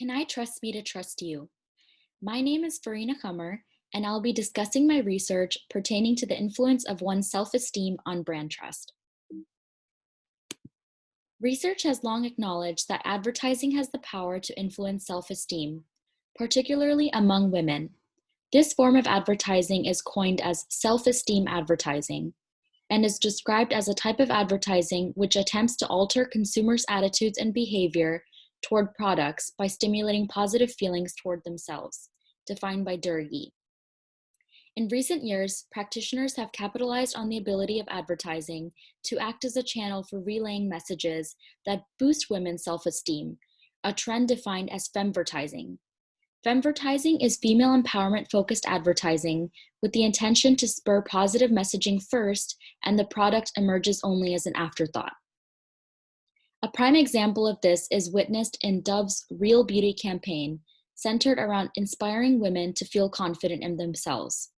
Can I trust me to trust you? My name is Fareena Qamar, and I'll be discussing my research pertaining to the influence of one's self-esteem on brand trust. Research has long acknowledged that advertising has the power to influence self-esteem, particularly among women. This form of advertising is coined as self-esteem advertising and is described as a type of advertising which attempts to alter consumers' attitudes and behavior toward products by stimulating positive feelings toward themselves, defined by Durkee. In recent years, practitioners have capitalized on the ability of advertising to act as a channel for relaying messages that boost women's self-esteem, a trend defined as femvertising. Femvertising is female empowerment-focused advertising with the intention to spur positive messaging first, and the product emerges only as an afterthought. A prime example of this is witnessed in Dove's Real Beauty campaign, centered around inspiring women to feel confident in themselves.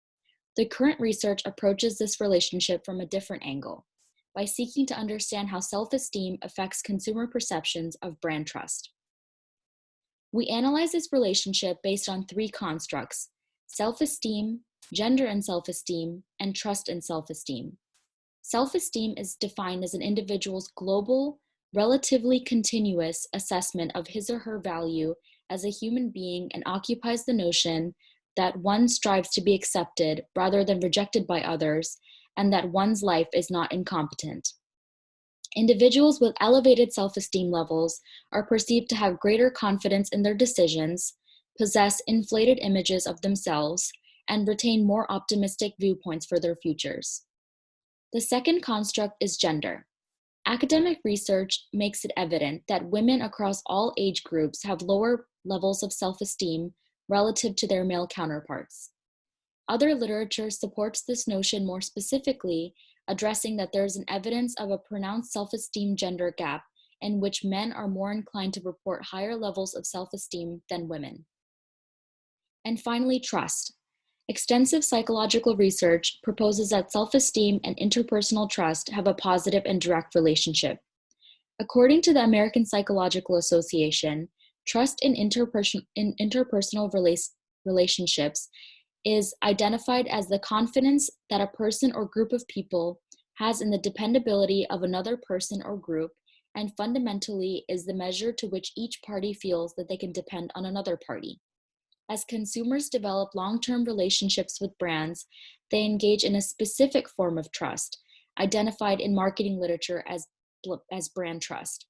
The current research approaches this relationship from a different angle, by seeking to understand how self-esteem affects consumer perceptions of brand trust. We analyze this relationship based on three constructs: self-esteem, gender and self-esteem, and trust and self-esteem. Self-esteem is defined as an individual's global, relatively continuous assessment of his or her value as a human being and occupies the notion that one strives to be accepted rather than rejected by others, and that one's life is not incompetent. Individuals with elevated self-esteem levels are perceived to have greater confidence in their decisions, possess inflated images of themselves, and retain more optimistic viewpoints for their futures. The second construct is gender. Academic research makes it evident that women across all age groups have lower levels of self-esteem relative to their male counterparts. Other literature supports this notion more specifically, addressing that there is an evidence of a pronounced self-esteem gender gap in which men are more inclined to report higher levels of self-esteem than women. And finally, trust. Extensive psychological research proposes that self-esteem and interpersonal trust have a positive and direct relationship. According to the American Psychological Association, trust in interpersonal relationships is identified as the confidence that a person or group of people has in the dependability of another person or group, and fundamentally is the measure to which each party feels that they can depend on another party. As consumers develop long-term relationships with brands, they engage in a specific form of trust, identified in marketing literature as brand trust.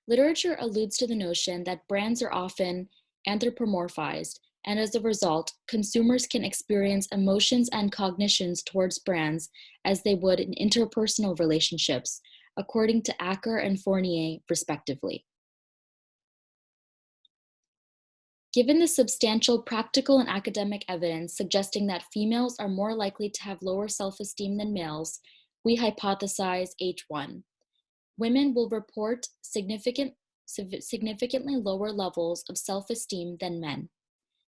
Literature alludes to the notion that brands are often anthropomorphized, and as a result, consumers can experience emotions and cognitions towards brands as they would in interpersonal relationships, according to Acker and Fournier, respectively. Given the substantial practical and academic evidence suggesting that females are more likely to have lower self-esteem than males, we hypothesize H1. Women will report significantly lower levels of self-esteem than men.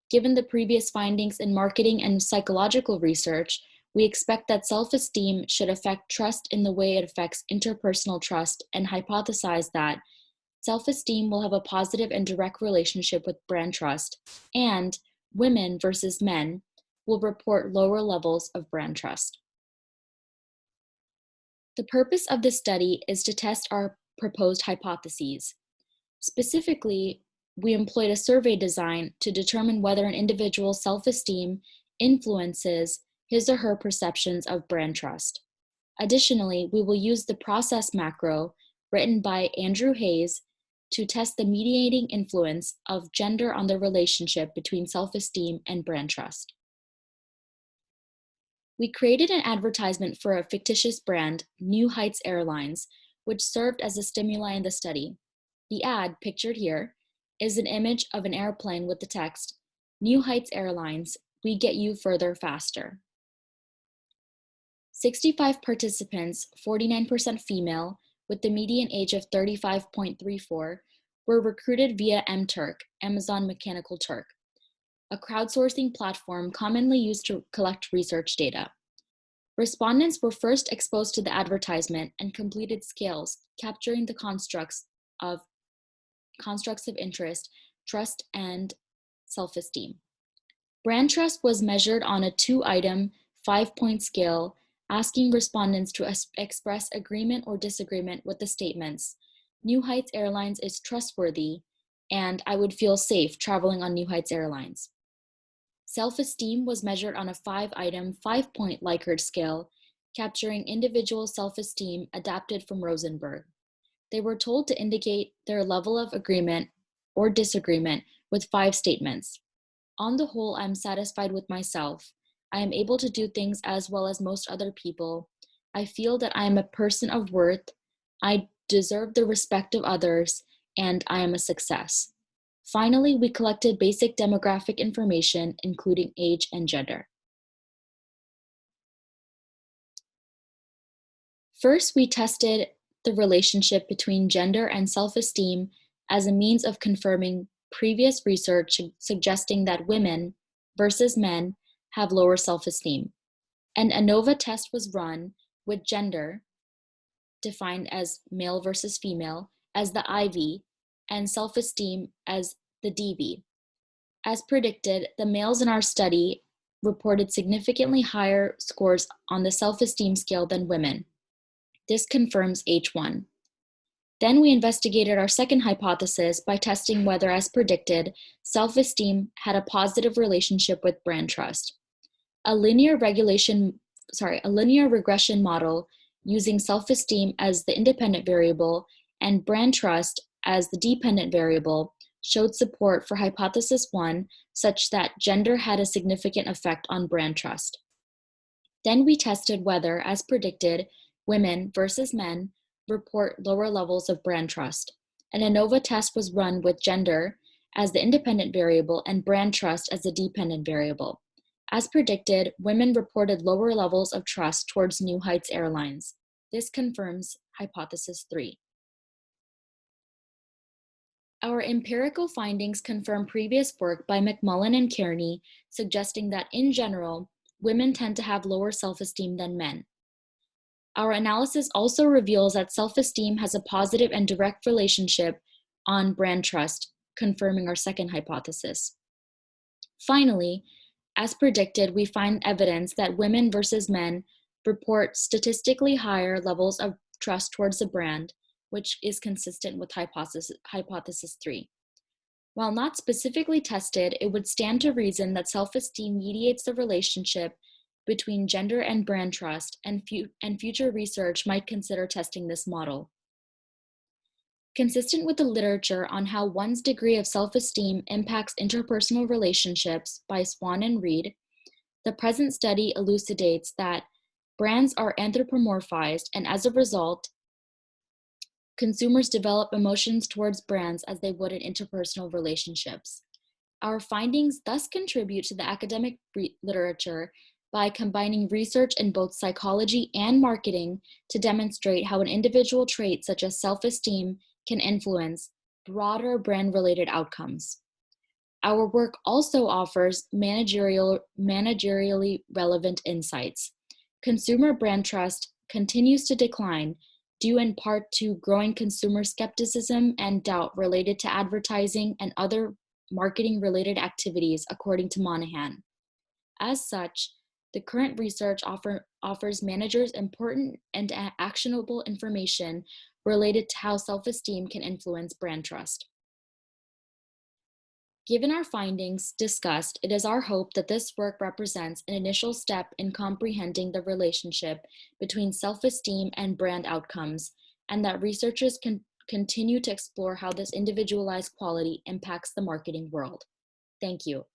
Given the previous findings in marketing and psychological research, we expect that self-esteem should affect trust in the way it affects interpersonal trust, and hypothesize that self-esteem will have a positive and direct relationship with brand trust, and women versus men will report lower levels of brand trust. The purpose of this study is to test our proposed hypotheses. Specifically, we employed a survey design to determine whether an individual's self-esteem influences his or her perceptions of brand trust. Additionally, we will use the process macro written by Andrew Hayes to test the mediating influence of gender on the relationship between self-esteem and brand trust. We created an advertisement for a fictitious brand, New Heights Airlines, which served as a stimuli in the study. The ad, pictured here, is an image of an airplane with the text, "New Heights Airlines, we get you further faster." 65 participants, 49% female, with the median age of 35.34, were recruited via MTurk, Amazon Mechanical Turk, a crowdsourcing platform commonly used to collect research data. Respondents were first exposed to the advertisement and completed scales capturing the constructs of interest trust, and self-esteem. Brand trust was measured on a 2-item, 5-point scale, asking respondents to express agreement or disagreement with the statements, New Heights Airlines is trustworthy, and I would feel safe traveling on New Heights Airlines. Self-esteem was measured on a 5-item, 5-point Likert scale, capturing individual self-esteem adapted from Rosenberg. They were told to indicate their level of agreement or disagreement with 5 statements. On the whole, I am satisfied with myself. I am able to do things as well as most other people. I feel that I am a person of worth. I deserve the respect of others, and I am a success. Finally, we collected basic demographic information, including age and gender. First, we tested the relationship between gender and self-esteem as a means of confirming previous research suggesting that women versus men have lower self-esteem. An ANOVA test was run with gender, defined as male versus female, as the IV, and self-esteem as the DV. As predicted, the males in our study reported significantly higher scores on the self-esteem scale than women. This confirms H1. Then we investigated our second hypothesis by testing whether, as predicted, self-esteem had a positive relationship with brand trust. A linear regression model using self-esteem as the independent variable and brand trust as the dependent variable showed support for hypothesis 1 such that gender had a significant effect on brand trust. Then we tested whether, as predicted, women versus men report lower levels of brand trust. An ANOVA test was run with gender as the independent variable and brand trust as the dependent variable. As predicted, women reported lower levels of trust towards New Heights Airlines. This confirms hypothesis 3. Our empirical findings confirm previous work by McMullen and Kearney, suggesting that in general, women tend to have lower self-esteem than men. Our analysis also reveals that self-esteem has a positive and direct relationship on brand trust, confirming our second hypothesis. Finally, as predicted, we find evidence that women versus men report statistically higher levels of trust towards the brand, which is consistent with hypothesis 3. While not specifically tested, it would stand to reason that self-esteem mediates the relationship between gender and brand trust, and future research might consider testing this model. Consistent with the literature on how one's degree of self-esteem impacts interpersonal relationships by Swan and Reed, the present study elucidates that brands are anthropomorphized, and as a result, consumers develop emotions towards brands as they would in interpersonal relationships. Our findings thus contribute to the academic literature by combining research in both psychology and marketing to demonstrate how an individual trait such as self-esteem can influence broader brand-related outcomes. Our work also offers managerially relevant insights. Consumer brand trust continues to decline due in part to growing consumer skepticism and doubt related to advertising and other marketing-related activities, according to Monahan. As such, the current research offers managers important and actionable information related to how self-esteem can influence brand trust. Given our findings discussed, it is our hope that this work represents an initial step in comprehending the relationship between self-esteem and brand outcomes, and that researchers can continue to explore how this individualized quality impacts the marketing world. Thank you.